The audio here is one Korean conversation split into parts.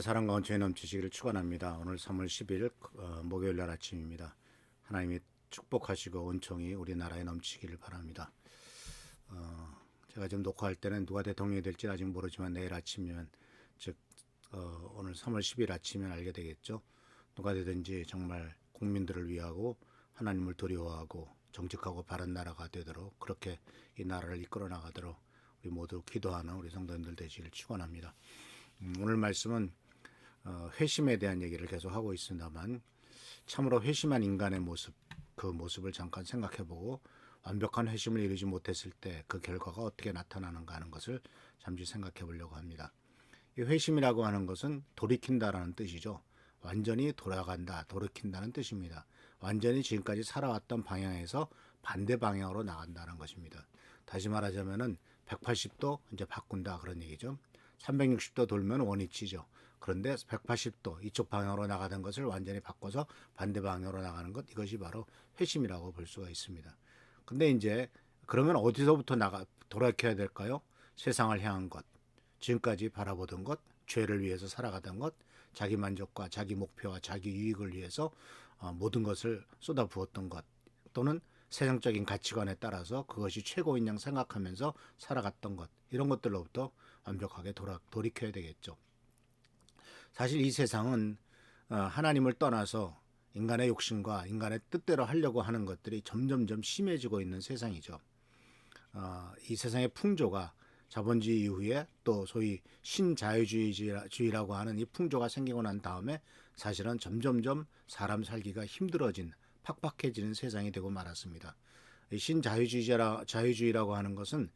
사랑과 원천이 넘치시기를 축원합니다. 오늘 3월 10일 목요일 날 아침입니다. 하나님이 축복하시고 은총이 우리나라에 넘치기를 바랍니다. 제가 지금 녹화할 때는 누가 대통령이 될지 아직 모르지만 내일 아침이면 즉 오늘 3월 10일 아침이면 알게 되겠죠. 누가 되든지 정말 국민들을 위하고 하나님을 두려워하고 정직하고 바른 나라가 되도록 그렇게 이 나라를 이끌어 나가도록 우리 모두 기도하는 우리 성도님들 되시기를 축원합니다. 오늘 말씀은 회심에 대한 얘기를 계속 하고 있습니다만 참으로 회심한 인간의 모습, 그 모습을 잠깐 생각해보고 완벽한 회심을 이루지 못했을 때 그 결과가 어떻게 나타나는가 하는 것을 잠시 생각해 보려고 합니다. 이 회심이라고 하는 것은 돌이킨다라는 뜻이죠. 완전히 돌아간다, 돌이킨다는 뜻입니다. 완전히 지금까지 살아왔던 방향에서 반대 방향으로 나간다는 것입니다. 다시 말하자면은 180도 이제 바꾼다 그런 얘기죠. 360도 돌면 원위치죠. 그런데 180도 이쪽 방향으로 나가던 것을 완전히 바꿔서 반대 방향으로 나가는 것, 이것이 바로 회심이라고 볼 수가 있습니다. 근데 이제 그러면 어디서부터 돌이켜야 될까요? 세상을 향한 것, 지금까지 바라보던 것, 죄를 위해서 살아가던 것, 자기 만족과 자기 목표와 자기 유익을 위해서 모든 것을 쏟아부었던 것, 또는 세상적인 가치관에 따라서 그것이 최고인 양 생각하면서 살아갔던 것, 이런 것들로부터 완벽하게 돌이켜야 되겠죠. 사실 이 세상은 하나님을 떠나서 인간의 욕심과 인간의 뜻대로 하려고 하는 것들이 점점점 심해지고 있는 세상이죠. 이 세상의 풍조가 자본주의 이후에 또 소위 신자유주의라고 하는 이 풍조가 생기고 난 다음에 사실은 점점점 사람 살기가 힘들어진, 팍팍해지는 세상이 되고 말았습니다. 자유주의라고 하는 것은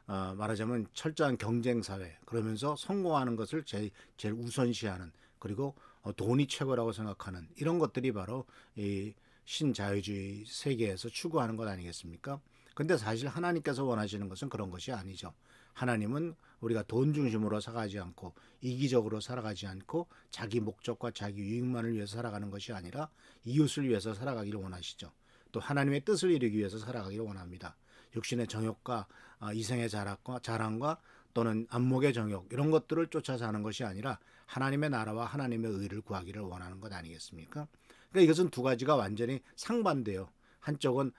말하자면 철저한 경쟁사회, 그러면서 성공하는 것을 제일 우선시하는, 그리고 돈이 최고라고 생각하는 이런 것들이 바로 이 신자유주의 세계에서 추구하는 것 아니겠습니까? 근데 사실 하나님께서 원하시는 것은 그런 것이 아니죠. 하나님은 우리가 돈 중심으로 살아가지 않고 이기적으로 살아가지 않고 자기 목적과 자기 유익만을 위해서 살아가는 것이 아니라 이웃을 위해서 살아가기를 원하시죠. 또 하나님의 뜻을 이루기 위해서 살아가기를 원합니다. 육신의 정욕과 이생의 자랑과 또는 안목의 정욕, 이런 것들을 쫓아 사는 것이 아니라 하나님의 나라와 하나님의 의를 구하기를 원하는 것 아니겠습니까? 그러니까 이것은 두 가지가 완전히 상반돼요. 한쪽은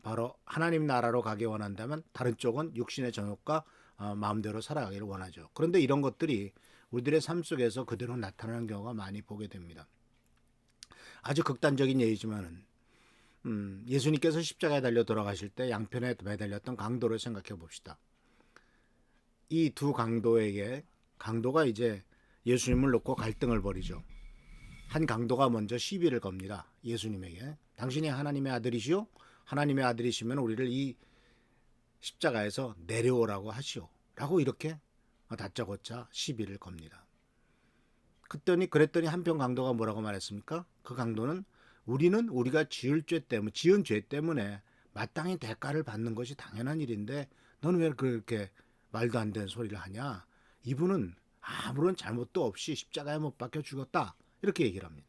바로 하나님 나라로 가기 원한다면 다른 쪽은 육신의 정욕과 마음대로 살아가기를 원하죠. 그런데 이런 것들이 우리들의 삶 속에서 그대로 나타나는 경우가 많이 보게 됩니다. 아주 극단적인 예이지만은 예수님께서 십자가에 달려 돌아가실 때 양편에 매달렸던 강도를 생각해 봅시다. 이 두 강도가 이제 예수님을 놓고 갈등을 벌이죠. 한 강도가 먼저 시비를 겁니다. 예수님에게. 당신이 하나님의 아들이시오? 하나님의 아들이시면 우리를 이 십자가에서 내려오라고 하시오. 라고 이렇게 다짜고짜 시비를 겁니다. 그랬더니 한편 강도가 뭐라고 말했습니까? 그 강도는 우리는 우리가 지은 죄 때문에 마땅히 대가를 받는 것이 당연한 일인데 너는 왜 그렇게 말도 안 되는 소리를 하냐? 이분은 아무런 잘못도 없이 십자가에 못 박혀 죽었다. 이렇게 얘기를 합니다.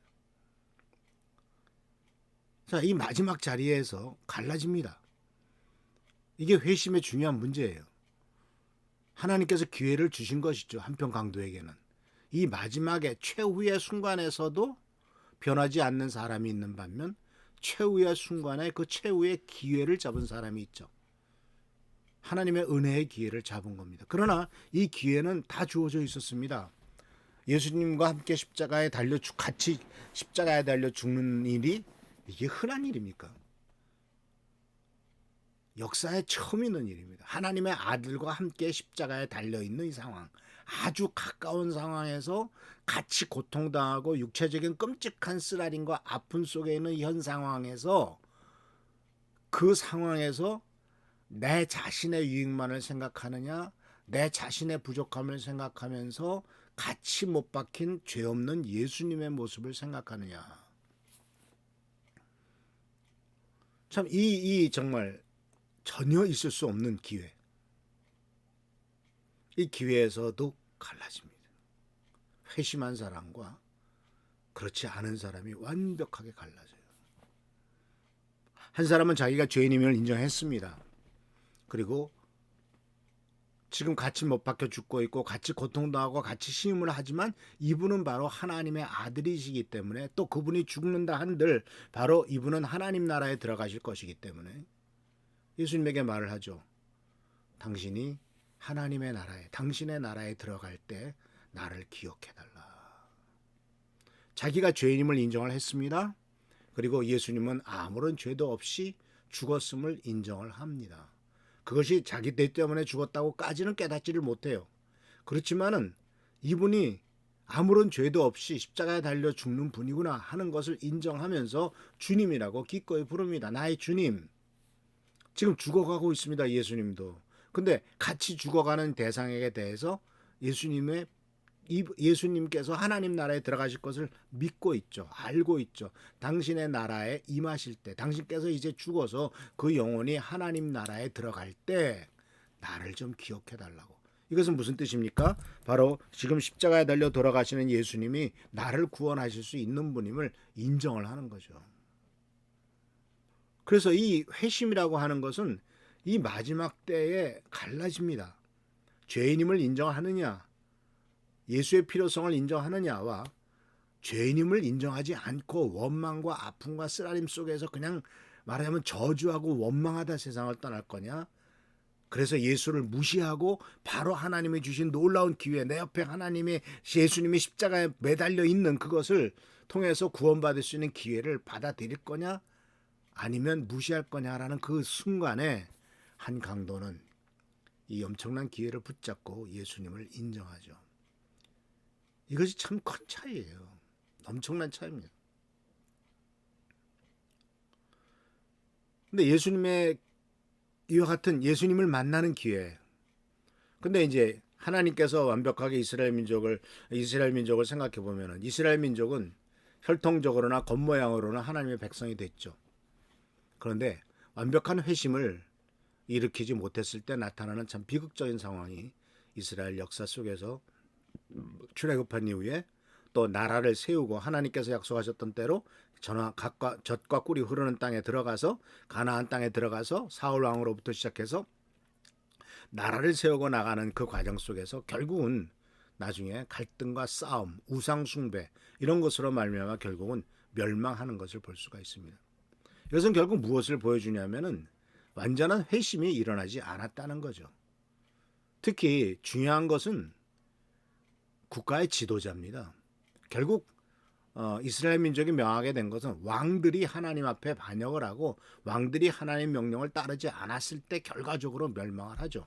자, 이 마지막 자리에서 갈라집니다. 이게 회심의 중요한 문제예요. 하나님께서 기회를 주신 것이죠. 한편 강도에게는. 이 마지막에 최후의 순간에서도 변하지 않는 사람이 있는 반면 최후의 순간에 그 최후의 기회를 잡은 사람이 있죠. 하나님의 은혜의 기회를 잡은 겁니다. 그러나 이 기회는 다 주어져 있었습니다. 예수님과 함께 같이 십자가에 달려 죽는 일이 이게 흔한 일입니까? 역사에 처음 있는 일입니다. 하나님의 아들과 함께 십자가에 달려있는 이 상황, 아주 가까운 상황에서 같이 고통당하고 육체적인 끔찍한 쓰라림과 아픔 속에 있는 현 상황에서 그 상황에서 내 자신의 유익만을 생각하느냐, 내 자신의 부족함을 생각하면서 같이 못 박힌 죄 없는 예수님의 모습을 생각하느냐. 참 이 정말 전혀 있을 수 없는 기회. 이 기회에서도 갈라집니다. 회심한 사람과 그렇지 않은 사람이 완벽하게 갈라져요. 한 사람은 자기가 죄인임을 인정했습니다. 그리고 지금 같이 못 박혀 죽고 있고 같이 고통도 하고 같이 시험을 하지만 이분은 바로 하나님의 아들이시기 때문에 또 그분이 죽는다 한들 바로 이분은 하나님 나라에 들어가실 것이기 때문에 예수님에게 말을 하죠. 당신이 하나님의 나라에, 당신의 나라에 들어갈 때 나를 기억해달라. 자기가 죄인임을 인정을 했습니다. 그리고 예수님은 아무런 죄도 없이 죽었음을 인정을 합니다. 그것이 자기 죄 때문에 죽었다고까지는 깨닫지를 못해요. 그렇지만은 이분이 아무런 죄도 없이 십자가에 달려 죽는 분이구나 하는 것을 인정하면서 주님이라고 기꺼이 부릅니다. 나의 주님. 지금 죽어가고 있습니다. 예수님도. 근데 같이 죽어가는 대상에게 대해서 예수님께서 하나님 나라에 들어가실 것을 믿고 있죠. 알고 있죠. 당신의 나라에 임하실 때, 당신께서 이제 죽어서 그 영혼이 하나님 나라에 들어갈 때 나를 좀 기억해 달라고. 이것은 무슨 뜻입니까? 바로 지금 십자가에 달려 돌아가시는 예수님이 나를 구원하실 수 있는 분임을 인정을 하는 거죠. 그래서 이 회심이라고 하는 것은 이 마지막 때에 갈라집니다. 죄인임을 인정하느냐, 예수의 필요성을 인정하느냐와 죄인임을 인정하지 않고 원망과 아픔과 쓰라림 속에서 그냥 말하자면 저주하고 원망하다 세상을 떠날 거냐, 그래서 예수를 무시하고 바로 하나님이 주신 놀라운 기회, 내 옆에 예수님이 십자가에 매달려 있는 그것을 통해서 구원받을 수 있는 기회를 받아들일 거냐, 아니면 무시할 거냐라는 그 순간에 한 강도는 이 엄청난 기회를 붙잡고 예수님을 인정하죠. 이것이 참 큰 차이예요. 엄청난 차이입니다. 근데 이와 같은 예수님을 만나는 기회. 근데 이제 하나님께서 완벽하게 이스라엘 민족을 생각해 보면은 이스라엘 민족은 혈통적으로나 겉모양으로는 하나님의 백성이 됐죠. 그런데 완벽한 회심을 일으키지 못했을 때 나타나는 참 비극적인 상황이 이스라엘 역사 속에서 출애굽한 이후에 또 나라를 세우고 하나님께서 약속하셨던 대로 젖과 꿀이 흐르는 땅에 들어가서 가나안 땅에 들어가서 사울 왕으로부터 시작해서 나라를 세우고 나가는 그 과정 속에서 결국은 나중에 갈등과 싸움, 우상 숭배 이런 것으로 말미암아 결국은 멸망하는 것을 볼 수가 있습니다. 이것은 결국 무엇을 보여주냐면은 완전한 회심이 일어나지 않았다는 거죠. 특히 중요한 것은 국가의 지도자입니다. 결국 이스라엘 민족이 명하게 된 것은 왕들이 하나님 앞에 반역을 하고 왕들이 하나님 명령을 따르지 않았을 때 결과적으로 멸망을 하죠.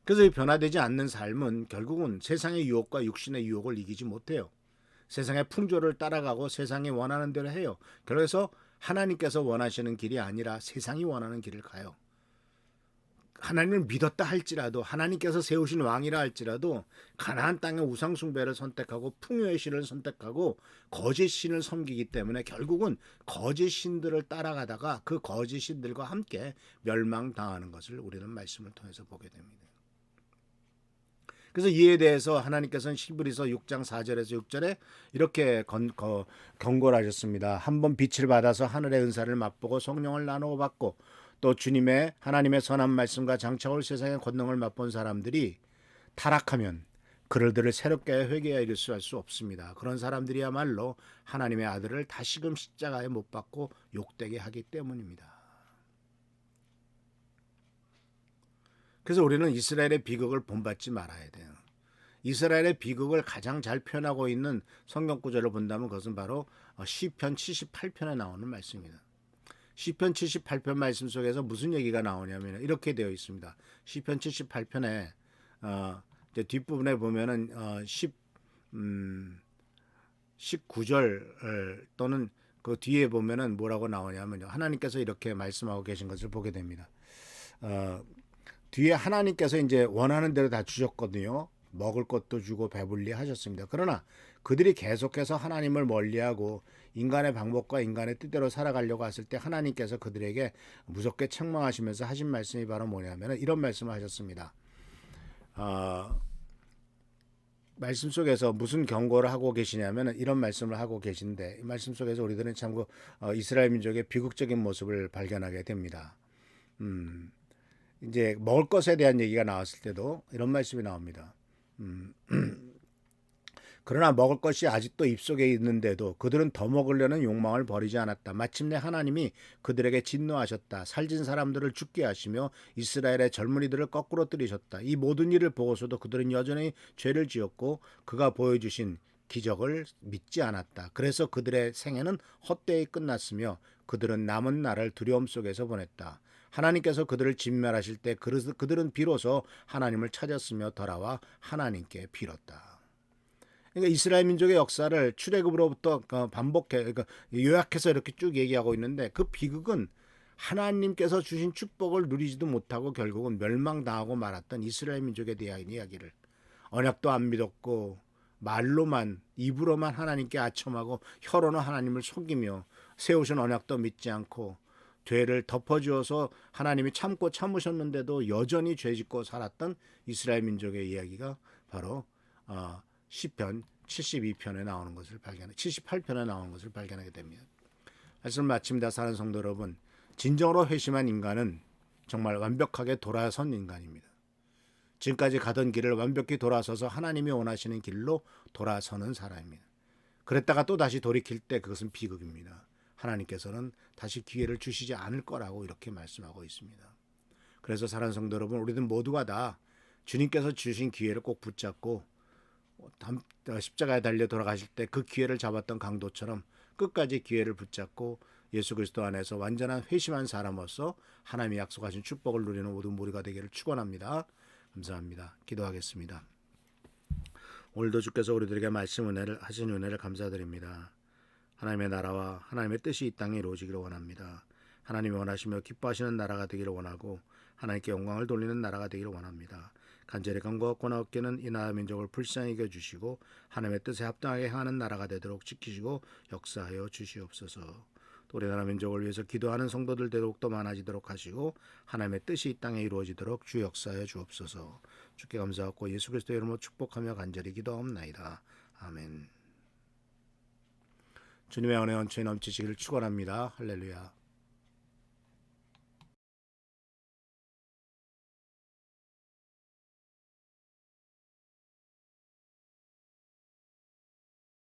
그래서 이 변화되지 않는 삶은 결국은 세상의 유혹과 육신의 유혹을 이기지 못해요. 세상의 풍조를 따라가고 세상이 원하는 대로 해요. 그래서 하나님께서 원하시는 길이 아니라 세상이 원하는 길을 가요. 하나님을 믿었다 할지라도 하나님께서 세우신 왕이라 할지라도 가나안 땅의 우상 숭배를 선택하고 풍요의 신을 선택하고 거짓 신을 섬기기 때문에 결국은 거짓 신들을 따라가다가 그 거짓 신들과 함께 멸망당하는 것을 우리는 말씀을 통해서 보게 됩니다. 그래서 이에 대해서 하나님께서는 히브리서 6장 4절에서 6절에 이렇게 경고를 하셨습니다. 한번 빛을 받아서 하늘의 은사를 맛보고 성령을 나누어 받고 또 하나님의 선한 말씀과 장차올 세상의 권능을 맛본 사람들이 타락하면 그들을 새롭게 회개하여 일수할 수 없습니다. 그런 사람들이야말로 하나님의 아들을 다시금 십자가에 못 박고 욕되게 하기 때문입니다. 그래서 우리는 이스라엘의 비극을 본받지 말아야 돼요. 이스라엘의 비극을 가장 잘 표현하고 있는 성경 구절을 본다면 그것은 바로 시편 78편에 나오는 말씀입니다. 시편 78편 말씀 속에서 무슨 얘기가 나오냐면 이렇게 되어 있습니다. 시편 78편에 뒷부분에 보면은 19절 또는 그 뒤에 보면은 뭐라고 나오냐면요. 하나님께서 이렇게 말씀하고 계신 것을 보게 됩니다. 뒤에 하나님께서 이제 원하는 대로 다 주셨거든요. 먹을 것도 주고 배불리 하셨습니다. 그러나 그들이 계속해서 하나님을 멀리하고 인간의 방법과 인간의 뜻대로 살아가려고 했을 때 하나님께서 그들에게 무섭게 책망하시면서 하신 말씀이 바로 뭐냐면 이런 말씀을 하셨습니다. 말씀 속에서 무슨 경고를 하고 계시냐면 이런 말씀을 하고 계신데 이 말씀 속에서 우리들은 참 이스라엘 민족의 비극적인 모습을 발견하게 됩니다. 이제 먹을 것에 대한 얘기가 나왔을 때도 이런 말씀이 나옵니다. 그러나 먹을 것이 아직도 입속에 있는데도 그들은 더 먹으려는 욕망을 버리지 않았다. 마침내 하나님이 그들에게 진노하셨다. 살진 사람들을 죽게 하시며 이스라엘의 젊은이들을 거꾸로 들이셨다. 이 모든 일을 보고서도 그들은 여전히 죄를 지었고 그가 보여주신 기적을 믿지 않았다. 그래서 그들의 생애는 헛되이 끝났으며 그들은 남은 날을 두려움 속에서 보냈다. 하나님께서 그들을 진멸하실 때 그들은 비로소 하나님을 찾았으며 돌아와 하나님께 빌었다. 그러니까 이스라엘 민족의 역사를 출애굽으로부터 반복해, 그러니까 요약해서 이렇게 쭉 얘기하고 있는데 그 비극은 하나님께서 주신 축복을 누리지도 못하고 결국은 멸망당하고 말았던 이스라엘 민족에 대한 이야기를, 언약도 안 믿었고 말로만 입으로만 하나님께 아첨하고 혀로는 하나님을 속이며 세우신 언약도 믿지 않고 죄를 덮어주어서 하나님이 참고 참으셨는데도 여전히 죄짓고 살았던 이스라엘 민족의 이야기가 바로 시편 72편에 나오는 것을 78편에 나오는 것을 발견하게 됩니다. 말씀을 마칩니다. 사랑하는 성도 여러분, 진정으로 회심한 인간은 정말 완벽하게 돌아선 인간입니다. 지금까지 가던 길을 완벽히 돌아서서 하나님이 원하시는 길로 돌아서는 사람입니다. 그랬다가 또 다시 돌이킬 때 그것은 비극입니다. 하나님께서는 다시 기회를 주시지 않을 거라고 이렇게 말씀하고 있습니다. 그래서 사랑하는 성도 여러분, 우리들 모두가 다 주님께서 주신 기회를 꼭 붙잡고 십자가에 달려 돌아가실 때 그 기회를 잡았던 강도처럼 끝까지 기회를 붙잡고 예수 그리스도 안에서 완전한 회심한 사람으로서 하나님이 약속하신 축복을 누리는 모든 무리가 되기를 축원합니다. 감사합니다. 기도하겠습니다. 오늘도 주께서 우리들에게 말씀 은혜를 하신 은혜를 감사드립니다. 하나님의 나라와 하나님의 뜻이 이 땅에 이루어지기를 원합니다. 하나님이 원하시며 기뻐하시는 나라가 되기를 원하고 하나님께 영광을 돌리는 나라가 되기를 원합니다. 간절히 간구하거나 얻기는 이 나라 민족을 불쌍히 여겨주시고 하나님의 뜻에 합당하게 행하는 나라가 되도록 지키시고 역사하여 주시옵소서. 또 우리 나라 민족을 위해서 기도하는 성도들 더욱더 많아지도록 하시고 하나님의 뜻이 이 땅에 이루어지도록 주 역사하여 주옵소서. 주께 감사하고 예수 그리스도의 이름으로 축복하며 간절히 기도하옵나이다. 아멘. 주님의 은혜 원천이 넘치시기를 축원합니다. 할렐루야.